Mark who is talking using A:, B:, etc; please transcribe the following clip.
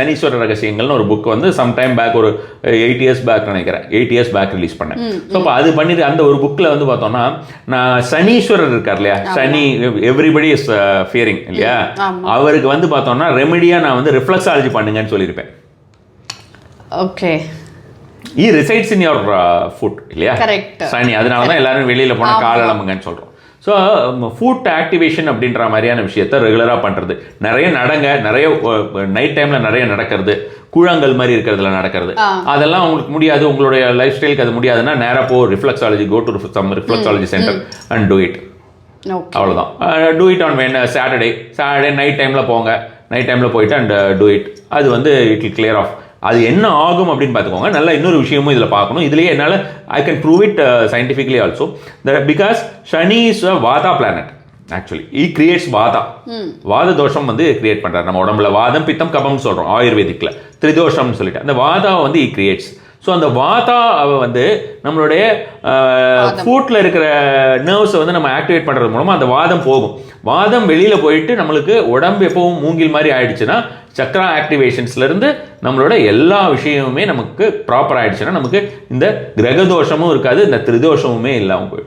A: சனீஸ்வர ரகசியங்கள்னு ஒரு புக் வந்து sometime back ஒரு 8 years பேக் நினைக்கிறேன், 8 years பேக் ரிலீஸ் பண்ணேன். ஸோ அப்போ அது பண்ணிட்டு அந்த ஒரு புக்கில் வந்து பார்த்தோம்னா நான் சனீஸ்வரர் இருக்கார் இல்லையா, சனி எவ்ரிபடி இஸ் ஃபியரிங் இல்லையா, அவருக்கு வந்து பார்த்தோம்னா ரெமெடியாக நான் வந்து ரிஃப்ளெக்ஸாலஜி பண்ணுங்கன்னு சொல்லியிருப்பேன்.
B: Okay,
A: resides in your food இல்லையா சனி, அதனால தான் எல்லாரும் வெளியில் போனால் கால் இளம்புங்கன்னு சொல்கிறோம். ஸோ ஃபுட் ஆக்டிவேஷன் அப்படின்ற மாதிரியான விஷயத்த ரெகுலராக பண்ணுறது, நிறைய நிறைய நைட் டைமில் நிறைய நடக்கிறது, கூழாங்கல் மாதிரி இருக்கிறதுல நடக்கிறது, அதெல்லாம் உங்களுக்கு முடியாது, உங்களுடைய லைஃப் ஸ்டைலுக்கு அது முடியாதுன்னா நேராக போ reflexology, go to some reflexology centre and do it. அவ்வளோதான். Do it on Saturday night டைமில் போங்க, நைட் டைமில் போயிட்டு அண்ட் டூ இட். அது வந்து இட் வில் கிளியர் ஆஃப். அது என்ன ஆகும் அப்படின்னு பார்த்துக்கோங்க. நல்லா இன்னொரு விஷயமும் இதில் பார்க்கணும். இதுலேயே என்னால் I can prove it scientifically also because Shani is a vata planet. Actually he creates vata, வாத தோஷம் வந்து கிரியேட் பண்ணுறாரு. நம்ம உடம்புல வாதம் பித்தம் கபம்னு சொல்கிறோம் ஆயுர்வேதிக்கில், திரிதோஷம்னு சொல்லிட்டு அந்த வாதாவை வந்து ஈ கிரியேட்ஸ். ஸோ அந்த வாதாவை வந்து நம்மளுடைய ஃபுட்டில் இருக்கிற நர்வ்ஸை வந்து நம்ம ஆக்டிவேட் பண்ணுறது மூலமாக அந்த வாதம் போகும். வாதம் வெளியில் போயிட்டு நம்மளுக்கு உடம்பு எப்பவும் மூங்கில் மாதிரி ஆயிடுச்சுன்னா, சக்ரா ஆக்டிவேஷன்ஸ்லேருந்து நம்மளோட எல்லா விஷயமுமே நமக்கு ப்ராப்பர் ஆயிடுச்சுன்னா நமக்கு இந்த கிரகதோஷமும் இருக்காது, இந்த திரிதோஷமுமே இல்லாமல் போயிடும்.